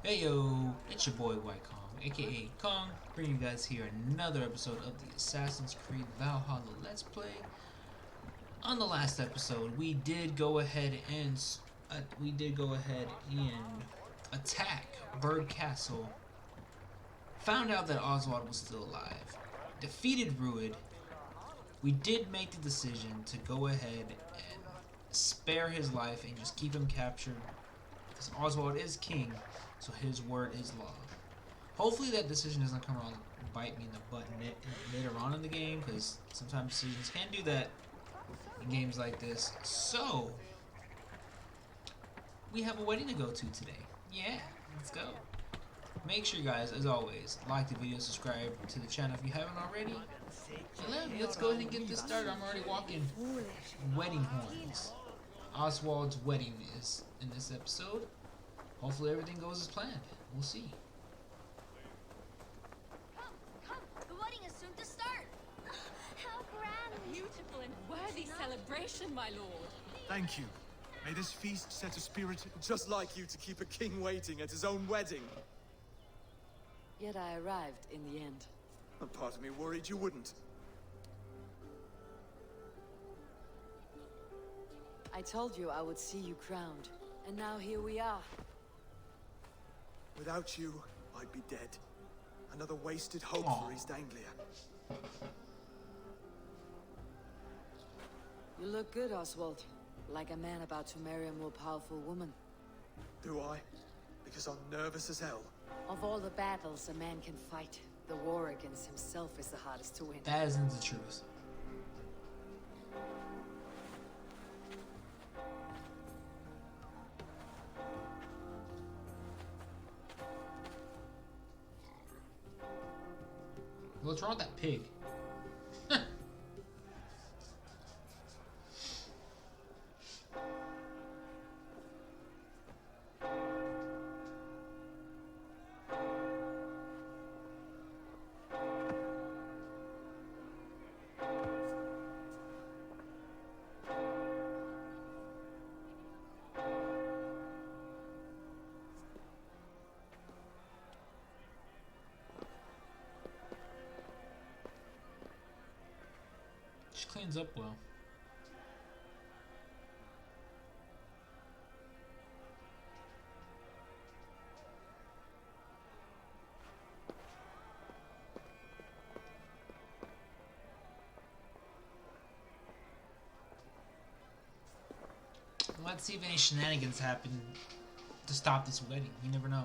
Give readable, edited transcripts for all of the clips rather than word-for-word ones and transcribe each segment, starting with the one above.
Hey yo, it's your boy Whytekong, aka Kong, bringing you guys here another episode of the Assassin's Creed Valhalla Let's Play. On the last episode, we did go ahead and attack Bird Castle. Found out that Oswald was still alive. Defeated Rued. We did make the decision to go ahead and spare his life and just keep him captured, because Oswald is king. So his word is law. Hopefully that decision doesn't come around and bite me in the butt later on in the game, because sometimes decisions can do that in games like this. So, we have a wedding to go to today. Yeah, let's go. Make sure, guys, as always, like the video, subscribe to the channel if you haven't already. And let's go ahead and get this started. I'm already walking wedding horns. Oswald's wedding is in this episode. Hopefully everything goes as planned. We'll see. Come! The wedding is soon to start! How grand! Beautiful and worthy celebration, my lord. Thank you. May this feast set a spirit just like you to keep a king waiting at his own wedding. Yet I arrived in the end. A part of me worried you wouldn't. I told you I would see you crowned, and now here we are. Without you, I'd be dead. Another wasted hope for East Anglia. You look good, Oswald. Like a man about to marry a more powerful woman. Do I? Because I'm nervous as hell. Of all the battles a man can fight, the war against himself is the hardest to win. That isn't the truth. What's wrong with that pig? She cleans up well. Let's see if any shenanigans happen to stop this wedding. You never know.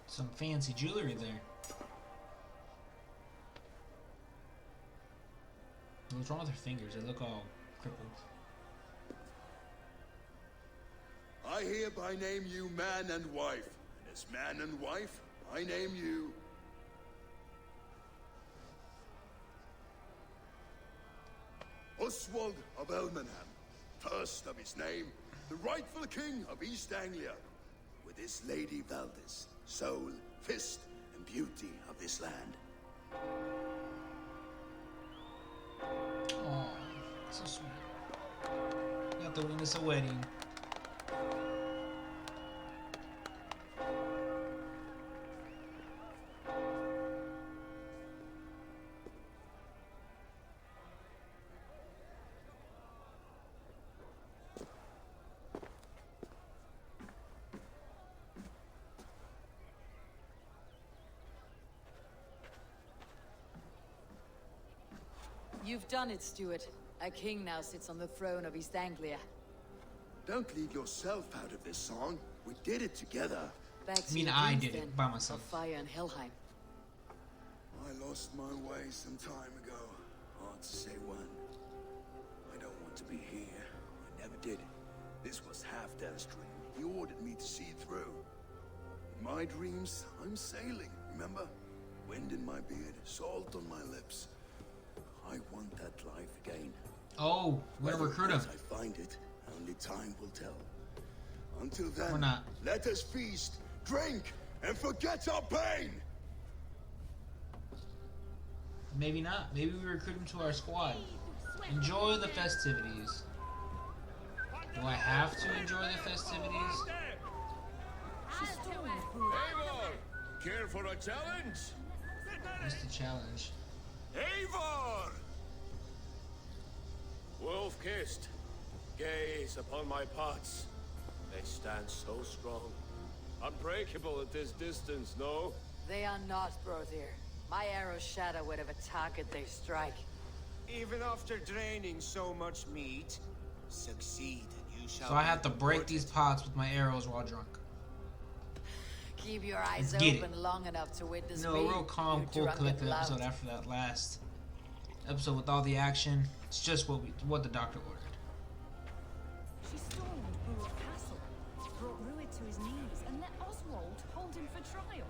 Some fancy jewelry there. What's wrong with her fingers? They look all crippled. I hereby name you man and wife, and as man and wife, I name you Oswald of Elmenham, first of his name, the rightful king of East Anglia, with his lady Valdis, soul, fist, and beauty of this land. Oh, so sweet. Got to witness a wedding. You've done it, Stuart. A king now sits on the throne of East Anglia. Don't leave yourself out of this song. We did it together. Back to I mean, your I dreams, did then, it by myself. Of fire and Helheim. I lost my way some time ago. Hard to say when. I don't want to be here. I never did. This was Halfdan's dream. He ordered me to see it through. In my dreams, I'm sailing, remember? Wind in my beard, salt on my lips. I want that life again. Oh, we're gonna recruit him. Once I find it, only time will tell. Until then, We're not. let us feast, drink, and forget our pain! Maybe not. Maybe we recruit him to our squad. Enjoy the festivities. Do I have to enjoy the festivities? Eivor, care for a challenge? What's the challenge? Eivor! Wolf-kissed, gaze upon my pots. They stand so strong. Unbreakable at this distance, no? They are not, Brother. My arrows shatter whatever target they strike. Even after draining so much meat, succeed and you shall. So I have to be break rewarded. these pots with my arrows while drunk. Keep your eyes Let's get open long enough to witness No, me. a real calm, you cool, drunken collected lout. episode after that last episode with all the action. It's just what the doctor ordered. She stormed Booth Castle, brought Ruid to his knees, and let Oswald hold him for trial.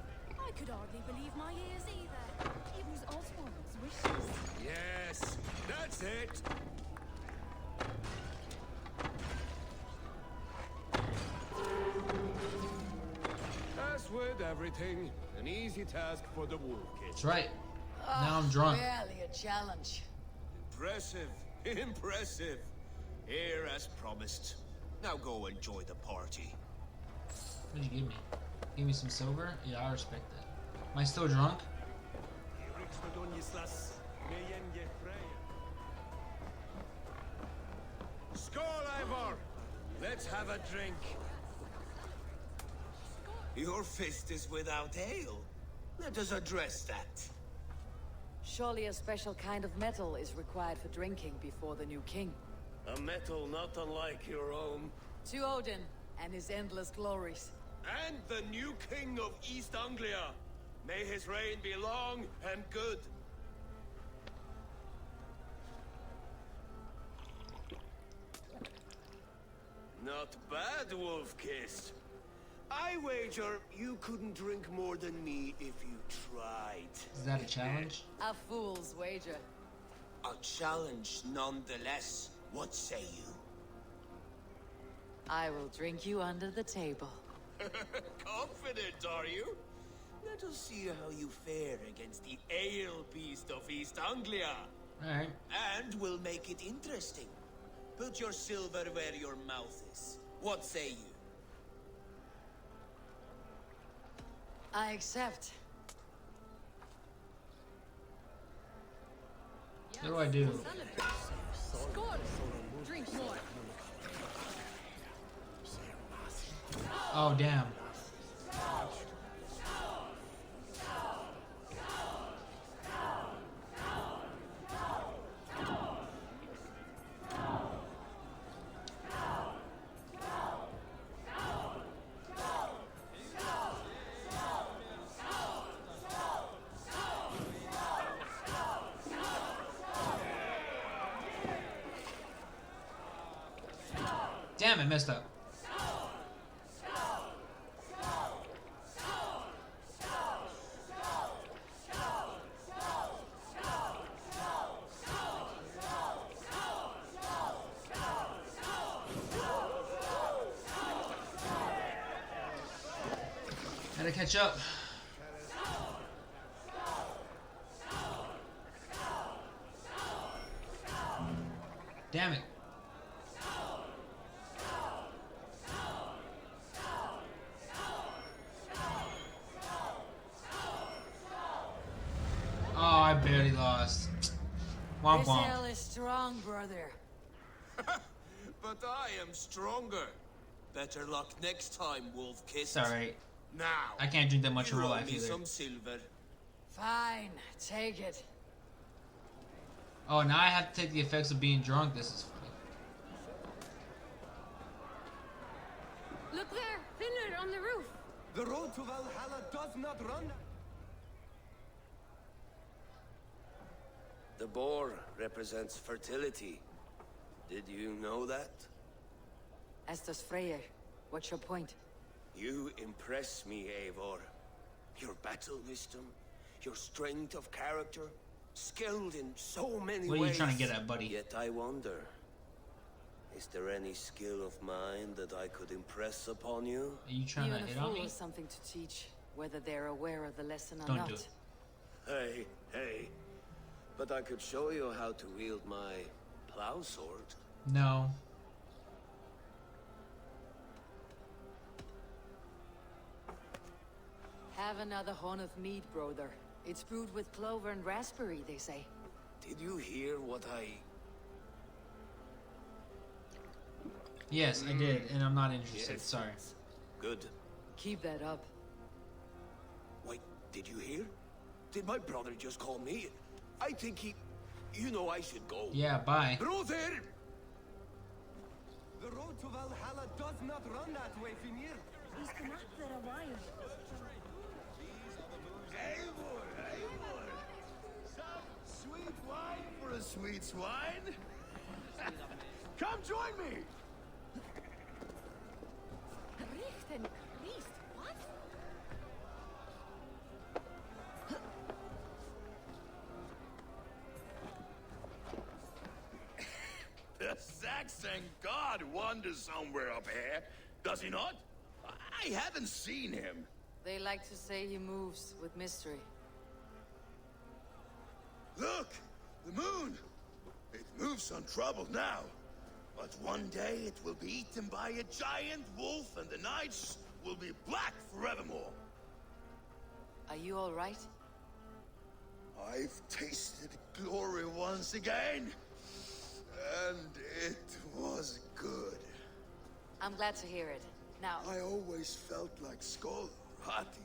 I could hardly believe my ears either. It was Oswald's wishes. Yes, that's it. As with everything, an easy task for the wolf-kid. That's right. Now I'm drunk. Barely a challenge. Impressive, impressive. Here as promised. Now go enjoy the party. What did you give me? Give me some silver? Yeah, I respect that. Am I still drunk? Skål, Eivor! Let's have a drink. Your fist is without ale. Let us address that. Surely a special kind of metal is required for drinking before the new king. A metal not unlike your own. To Odin and his endless glories. And the new king of East Anglia. May his reign be long and good. Not bad, Wolf-kissed. I wager you couldn't drink more than me if you tried. Is that a challenge? A fool's wager. A challenge nonetheless. What say you? I will drink you under the table. Confident, are you? Let us see how you fare against the ale beast of East Anglia. Alright. And we'll make it interesting. Put your silver where your mouth is. What say you? I accept. What do I do? Skål! Drink more. Oh, damn. Damn, I messed up. Gotta catch up. Damn it. Oh, I barely lost. Womp This womp. ale is strong, brother. But I am stronger. Better luck next time, Wolf-kissed. It's alright. Now, I can't drink that much in you real owe life me either. some silver. Fine, take it. Oh, now I have to take the effects of being drunk. This is funny. Look there, Finland on the roof. The road to Valhalla does not run. The boar represents fertility. Did you know that? As does Freyr. What's your point? You impress me, Eivor. Your battle wisdom, your strength of character, skilled in so many ways. What are you trying to get at, buddy? Yet I wonder, is there any skill of mine that I could impress upon you? Are you trying Even to a hit on fool me? has something to teach, whether they're aware of the lesson or Don't not. do it. Hey, hey. But I could show you how to wield my plow sword. No. Have another horn of mead, brother. It's brewed with clover and raspberry, they say. Did you hear what I... Yes, I did, and I'm not interested. Yes. Sorry. Good. Keep that up. Wait, did you hear? Did my brother just call me? I think he... You know I should go. Yeah, bye. Brother! The road to Valhalla does not run that way, Finir. He's been up there a while. Eivor, Eivor! Some sweet wine for a sweet swine? Come join me! Richten Christ, what? The Saxon god wanders somewhere up here, does he not? I haven't seen him. They like to say he moves with mystery. Look! The moon! It moves untroubled now. But one day it will be eaten by a giant wolf and the nights will be black forevermore. Are you all right? I've tasted glory once again. And it was good. I'm glad to hear it. Now, I always felt like Skoll, Hati,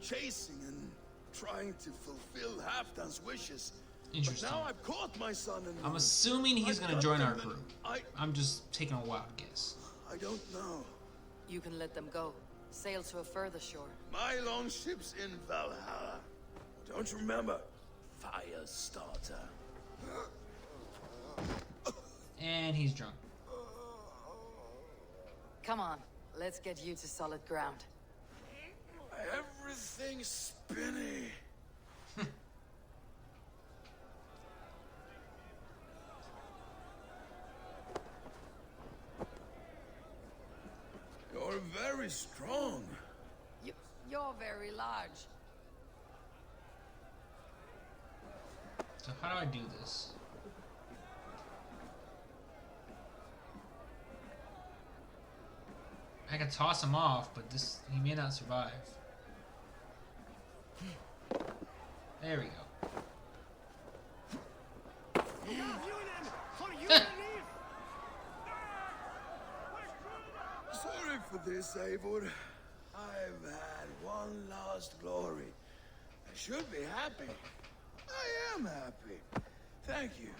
chasing and trying to fulfill Halfdan's wishes. Interesting. But now I've caught my son and I'm assuming he's I've gonna got join them our and crew. I I'm just taking a wild guess. don't know. you can let them go. Sail to a further shore. My longship's in Valhalla. Don't you remember? Firestarter. And he's drunk. Come on, let's get you to solid ground. Everything's spinny. You're very strong. You're very large. So how do I do this? I can toss him off, but he may not survive. There we go. Sorry for this, Eivor. I've had one last glory. I should be happy. I am happy. Thank you.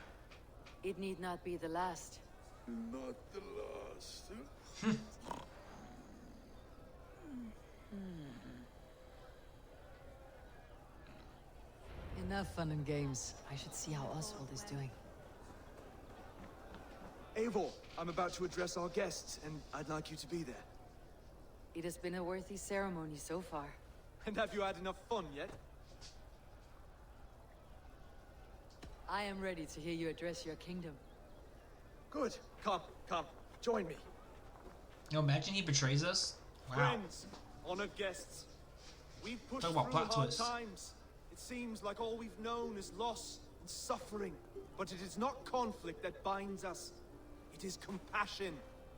It need not be the last. Not the last. Enough fun and games. I should see how Oswald is doing. Eivor, I'm about to address our guests, and I'd like you to be there. It has been a worthy ceremony so far. And have you had enough fun yet? I am ready to hear you address your kingdom. Good. Come, join me. Yo, imagine he betrays us. Wow. Friends, honored guests. We've pushed Talk through about plot hard twists. times. It seems like all we've known is loss and suffering. But it is not conflict that binds us. It is compassion.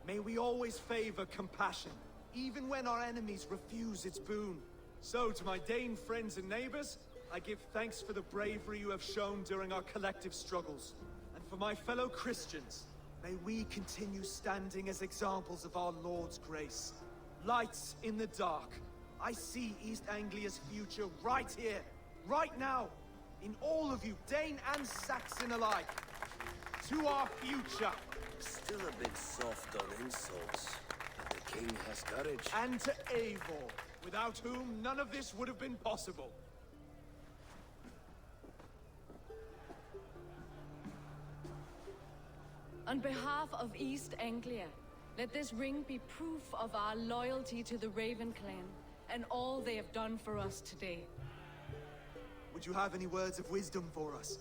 May we always favor compassion, even when our enemies refuse its boon. So, to my Dane friends and neighbors, I give thanks for the bravery you have shown during our collective struggles. And for my fellow Christians, may we continue standing as examples of our Lord's grace. Lights in the dark. I see East Anglia's future right here, right now, in all of you, Dane and Saxon alike. To our future. Still a bit soft on insults, but the king has courage. And to Eivor, without whom none of this would have been possible. On behalf of East Anglia, let this ring be proof of our loyalty to the Raven clan and all they have done for us today. would you have any words of wisdom for us?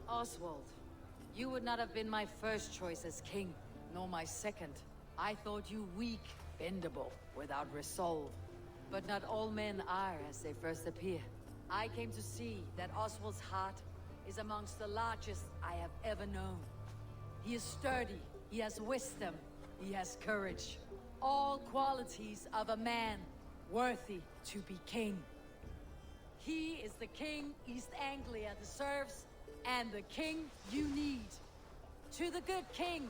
Oswald, you would not have been my first choice as king, nor my second. I thought you weak, bendable, without resolve. But not all men are as they first appear. I came to see that Oswald's heart is amongst the largest I have ever known. He is sturdy, he has wisdom, he has courage. All qualities of a man worthy to be king. He is the king East Anglia deserves, and the king you need. To the good king,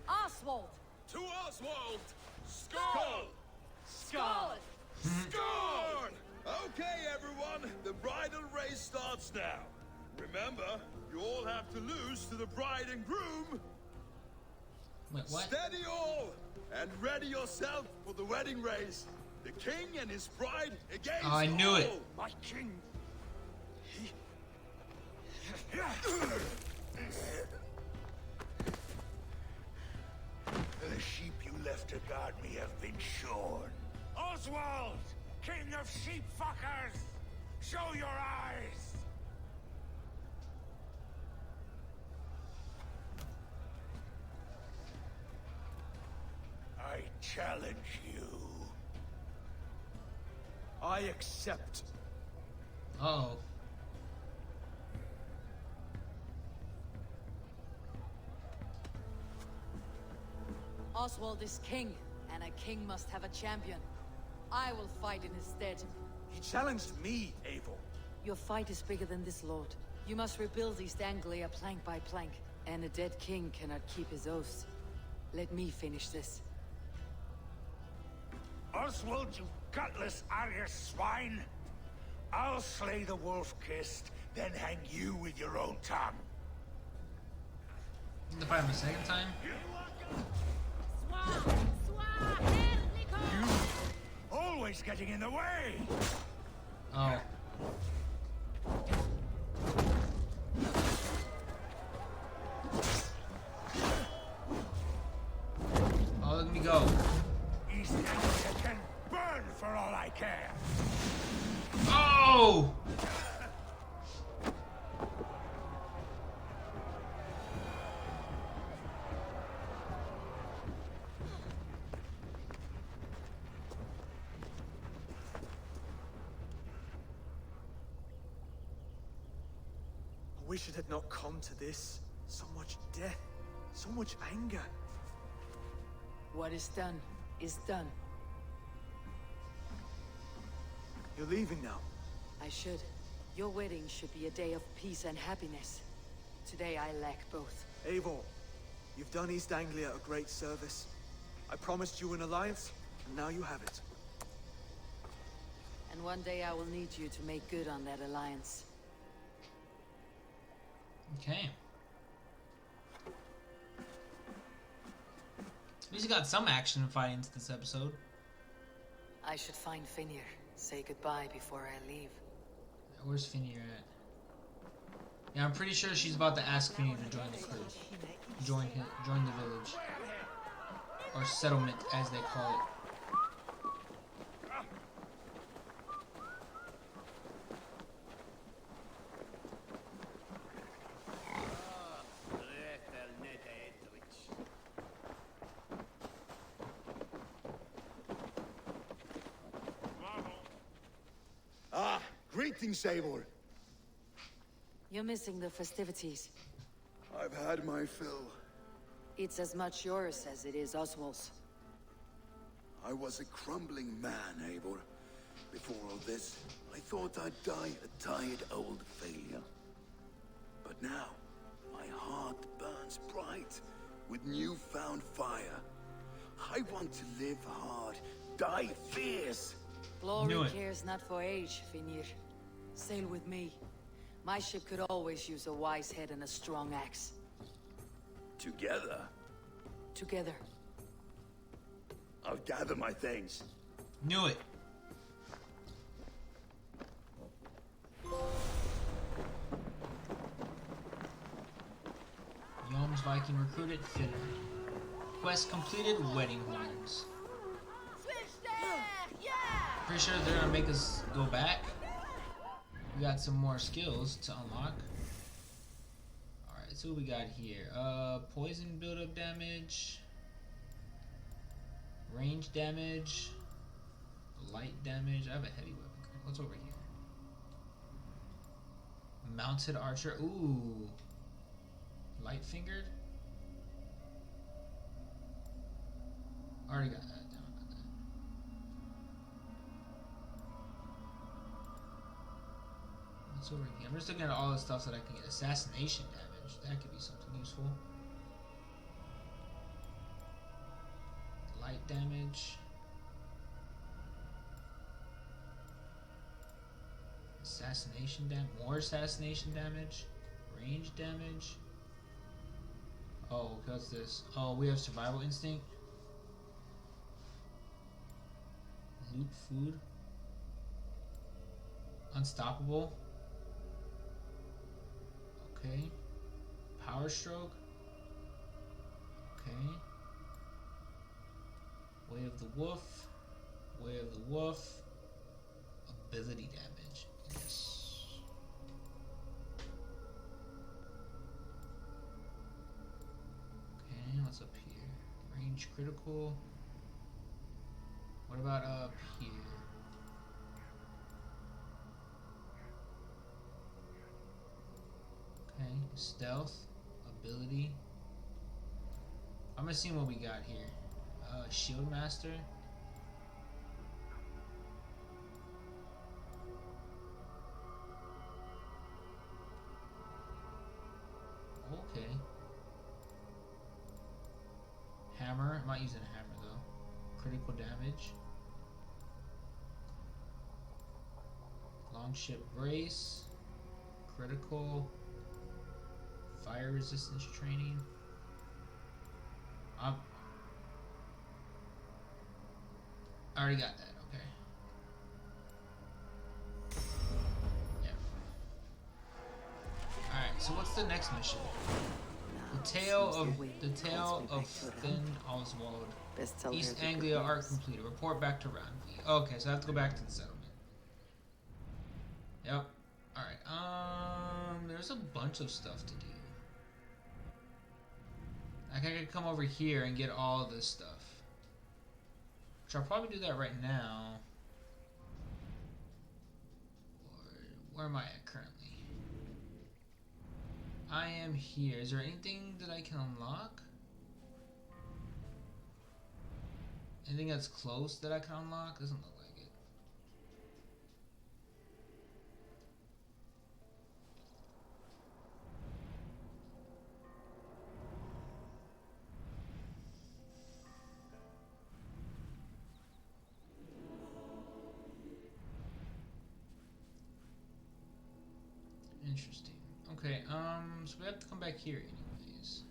Oswald! To Oswald! Skull! Skull! Scorn! Okay, everyone, the bridal race starts now. Remember, you all have to lose to the bride and groom. Wait, what? Steady all, and ready yourself for the wedding race. The king and his bride against Oh, I knew it. all. My king. The sheep you left to guard me have been shorn. Oswald! King of sheep fuckers! Show your eyes! I challenge you. I accept. Uh-oh. Oswald is king, and a king must have a champion. I will fight in his stead. He challenged me, Eivor. Your fight is bigger than this, Lord. You must rebuild East Anglia plank by plank, and a dead king cannot keep his oaths. Let me finish this. Oswald, you gutless Irish swine! I'll slay the wolf-kissed, then hang you with your own tongue. The fight him a second time? You always getting in the way! Oh. Oh, let me go. East Anglia can burn for all I care! Oh! I wish it had not come to this. So much death, so much anger. What is done, is done. You're leaving now. I should. Your wedding should be a day of peace and happiness. Today I lack both. Eivor, you've done East Anglia a great service. I promised you an alliance, and now you have it. And one day I will need you to make good on that alliance. Okay. At least you got some action and fighting to this episode. I should find Finir. Say goodbye before I leave. Where's Finir at? Yeah, I'm pretty sure she's about to ask Finir to join the crew. Join the village. Or settlement, as they call it. Greetings, Eivor. You're missing the festivities. I've had my fill. It's as much yours as it is Oswald's. I was a crumbling man, Eivor. Before all this, I thought I'd die a tired old failure. But now, my heart burns bright with newfound fire. I want to live hard, die fierce. Glory cares not for age, Finir. Sail with me. My ship could always use a wise head and a strong axe. Together, Together. I'll gather my things. Knew it. Yom's Viking recruited Finner. Quest completed, wedding horns. Pretty sure they're gonna make us go back. We got some more skills to unlock. Alright, so what we got here? Poison buildup damage. Range damage. Light damage. I have a heavy weapon. What's over here? Mounted archer. Ooh. Light fingered. Already got that. What's over here? I'm just looking at all the stuff that I can get. Assassination damage. That could be something useful. Light damage. Assassination damage. More assassination damage. Range damage. Oh, what's this? Oh, we have survival instinct. Loot food. Unstoppable. Okay. Power stroke. Okay. Way of the wolf. Way of the wolf. Ability damage. Yes. Okay, what's up here? Range critical. What about up here? Okay, stealth, ability. I'm gonna see what we got here. Shield master. Okay. Hammer. I'm not using a hammer though. Critical damage. Longship brace. Critical. Fire resistance training. I already got that, okay. Yeah. Alright, so what's the next mission? The Tale of Thin Oswald. East Anglia Art completed. Report back to Roundby. Okay, so I have to go back to the settlement. Yep. Alright, there's a bunch of stuff to do. I could come over here and get all this stuff. Which I'll probably do that right now. Or where am I at currently? I am here. Is there anything that I can unlock? Anything that's close that I can unlock? Doesn't look like it. Interesting. Okay, so we have to come back here anyways.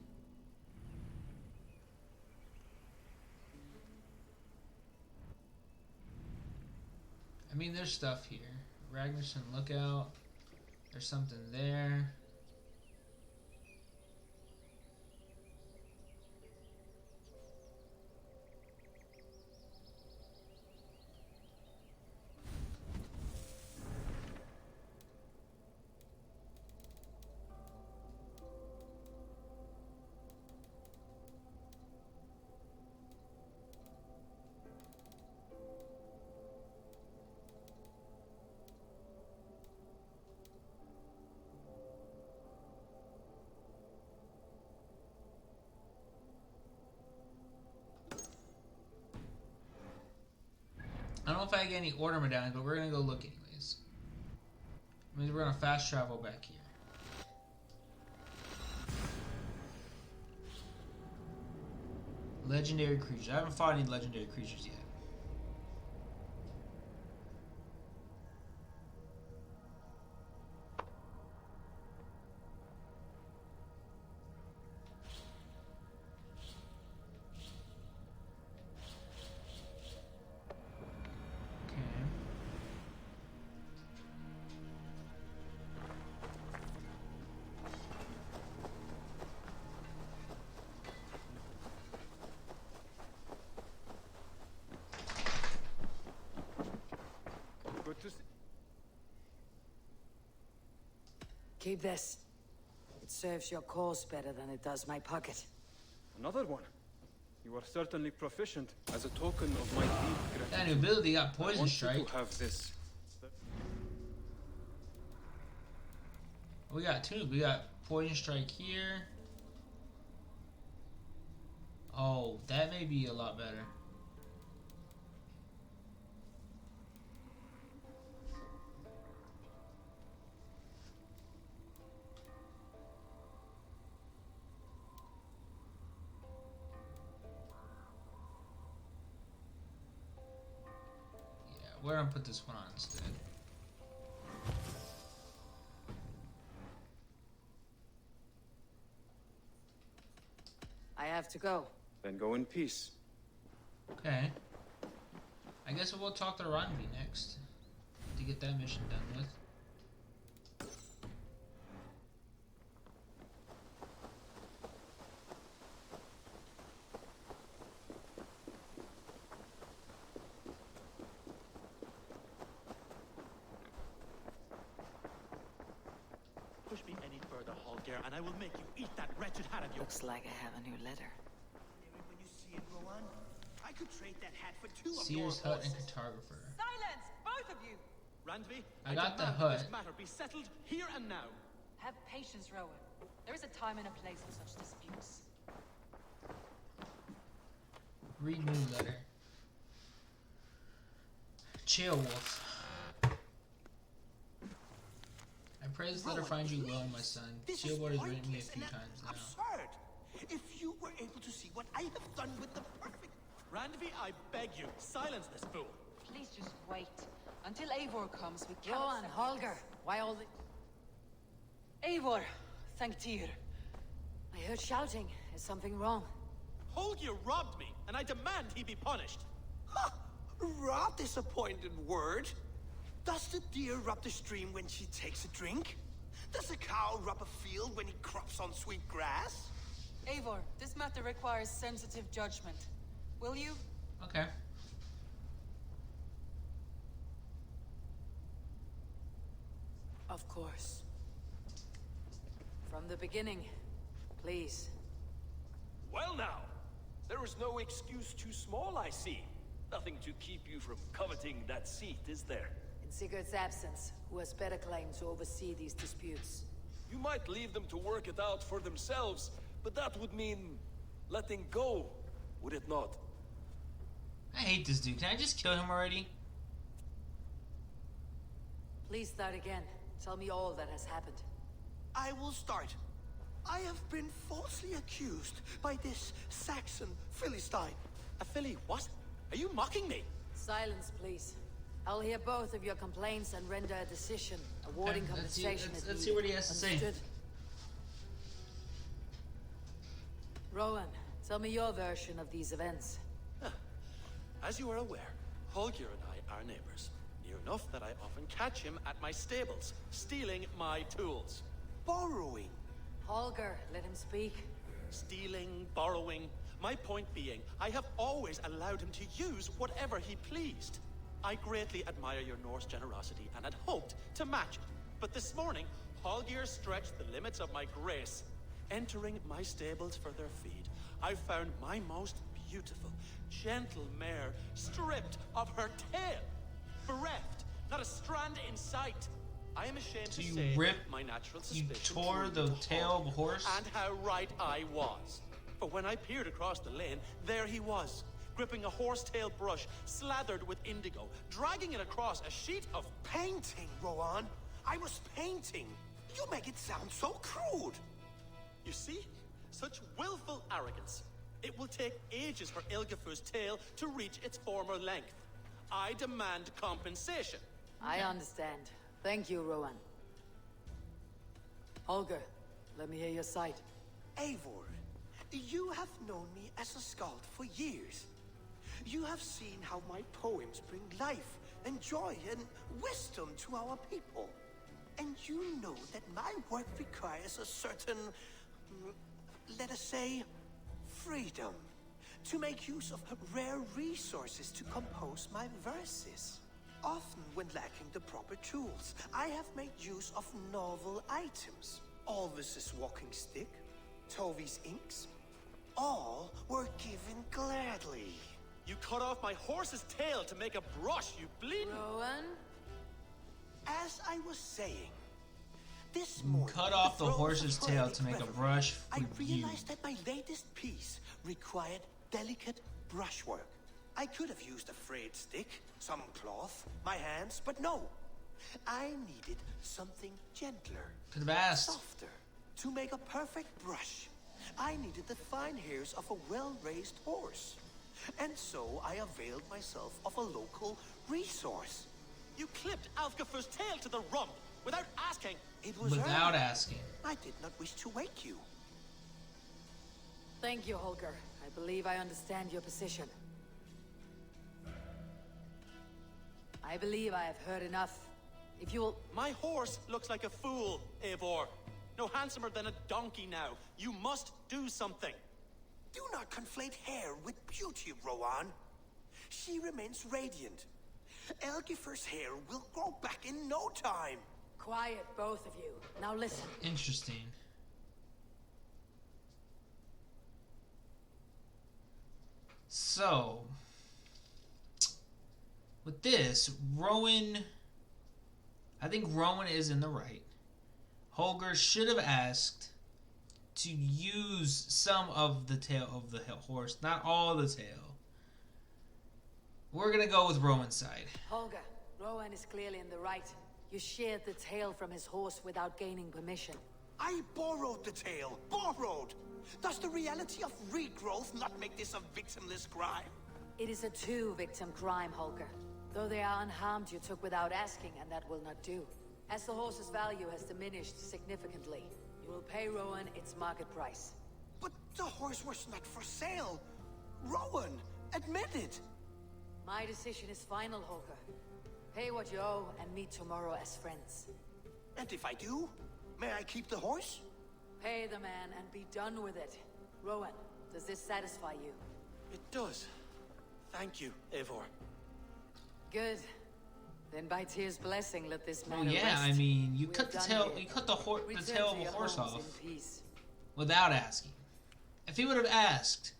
I mean, there's stuff here. Ragnarsson Lookout. There's something there. I don't know if I get any order medallions, but we're gonna go look anyways. I mean, we're gonna fast travel back here. Legendary creatures. I haven't fought any legendary creatures yet. Keep this. It serves your cause better than it does my pocket. Another one. You are certainly proficient. As a token of my deep gratitude, That new ability got I poison want strike. you to have this. We got two. We got poison strike here. Oh, that may be a lot better. Yeah, we're gonna put this one on instead. I have to go. Then go in peace. Okay. I guess we'll talk to Ranvi next to get that mission done with. Push me any further, Holger, and I will make you eat that wretched hat of yours. Looks like I have a new letter. When you see it, Rowan, I could trade that hat for two of Sears your Hut and horses. Cartographer. Silence, both of you! Randvi, I got the demand hut. This matter be settled here and now. Have patience, Rowan. There is a time and a place for such disputes. Read new letter. Chill, Wolf. I pray this letter finds you well, my son. This is Chillboard has written me a pointless few and times now. absurd. If you were able to see what I have done with the perfect... Randvi, I beg you, silence this fool. Please just wait. Until Eivor comes, we can't... Rowan, Holger, why all the... Eivor, thank Tyr. I heard shouting. Is something wrong? Holger robbed me, and I demand he be punished. Ha! Rot is a pointed word. Does the deer rub the stream when she takes a drink? Does a cow rub a field when he crops on sweet grass? Eivor, this matter requires sensitive judgment. Will you? Okay. Of course. From the beginning, please. Well now, there is no excuse too small, I see. Nothing to keep you from coveting that seat, is there? In Sigurd's absence, who has better claim to oversee these disputes? You might leave them to work it out for themselves, but that would mean letting go, would it not? I hate this dude. Can I just kill him already? Please start again. Tell me all that has happened. I will start. I have been falsely accused by this Saxon Philistine. A Philly what? Are you mocking me? Silence, please. I'll hear both of your complaints and render a decision, awarding Okay, let's see- compensation let's- as let's see needed. what he has to say. Understood? Rowan, tell me your version of these events. As you are aware, Holger and I are neighbors. Near enough that I often catch him at my stables, stealing my tools. Borrowing. Holger, let him speak. Stealing, borrowing. My point being, I have always allowed him to use whatever he pleased. I greatly admire your Norse generosity and had hoped to match it. But this morning, Holger stretched the limits of my grace. Entering my stables for their feed, I found my most beautiful, gentle mare stripped of her tail. Bereft, not a strand in sight. I am ashamed So to you say ripped- my natural you suspicion tore proved the wrong. tail of a horse? And how right I was. For when I peered across the lane, there he was, gripping a horsetail brush slathered with indigo, dragging it across a sheet of Painting, Rowan. I was painting. You make it sound so crude. You see? Such willful arrogance. It will take ages for Ilgafur's tail to reach its former length. I demand compensation. I understand. Thank you, Rowan. Holger, let me hear your side. Eivor, you have known me as a skald for years. You have seen how my poems bring life and joy and wisdom to our people. And you know that my work requires a certain, let us say, freedom to make use of rare resources to compose my verses. Often when lacking the proper tools, I have made use of novel items. Alvis's walking stick, Tovy's inks, all were given gladly. You cut off my horse's tail to make a brush, you bleeding... Rowan? As I was saying, this morning... Cut off the horse's tail to make a brush for I you. realized that my latest piece required delicate brushwork. I could have used a frayed stick, some cloth, my hands, but no. I needed something gentler, Could have asked. softer. To make a perfect brush, I needed the fine hairs of a well-raised horse. And so I availed myself of a local resource. You clipped Alfgafu's tail to the rump without asking. It was Without early. asking. I did not wish to wake you. Thank you, Holger. I believe I understand your position. I believe I have heard enough. If you'll... My horse looks like a fool, Eivor. No handsomer than a donkey now. You must do something. Do not conflate hair with beauty, Rowan. She remains radiant. Elgifer's hair will grow back in no time. Quiet, both of you. Now listen. Interesting. So, with this, Rowan... I think Rowan is in the right. Holger should have asked to use some of the tail of the horse, not all the tail. We're gonna go with Rowan's side. Holger, Rowan is clearly in the right. You sheared the tail from his horse without gaining permission. I borrowed the tail. Borrowed! Does the reality of regrowth not make this a victimless crime? It is a two-victim crime, Holger. Though they are unharmed, you took without asking, and that will not do. As the horse's value has diminished significantly, you will pay Rowan its market price. But the horse was not for sale. Rowan, admit it. My decision is final, Holger. Pay what you owe and meet tomorrow as friends. And if I do, may I keep the horse? Pay the man and be done with it. Rowan, does this satisfy you? It does. Thank you, Eivor. Good. Then by Tyr's blessing, let this Oh man yeah, rest. I mean, you We cut are the done tail. here. You cut the Return tail of to a your horse homes off in peace. without asking. If he would have asked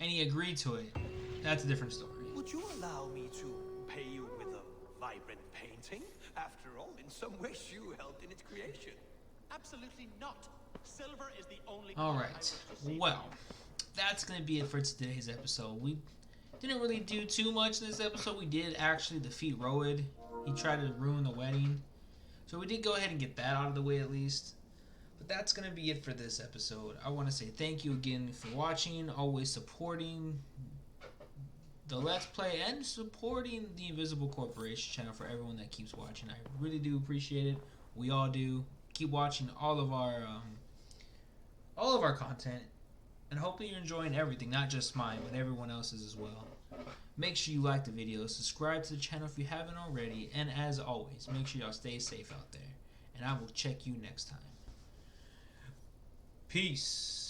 and he agreed to it, that's a different story. Would you allow me to pay you with a vibrant painting? After all, in some ways you helped in its creation. Absolutely not. Silver is the only... All color I right. wish to see. Well, that's gonna be it for today's episode. We didn't really do too much in this episode. We did actually defeat Rowan. He tried to ruin the wedding, so we did go ahead and get that out of the way at least. But that's gonna be it for this episode. I want to say thank you again for watching, always supporting the Let's Play and supporting the Invisible Corporation channel for everyone that keeps watching. I really do appreciate it. We all do. Keep watching all of our content, and hopefully you're enjoying everything, not just mine, but everyone else's as well. Make sure you like the video, subscribe to the channel if you haven't already, and as always, make sure y'all stay safe out there, and I will check you next time. Peace.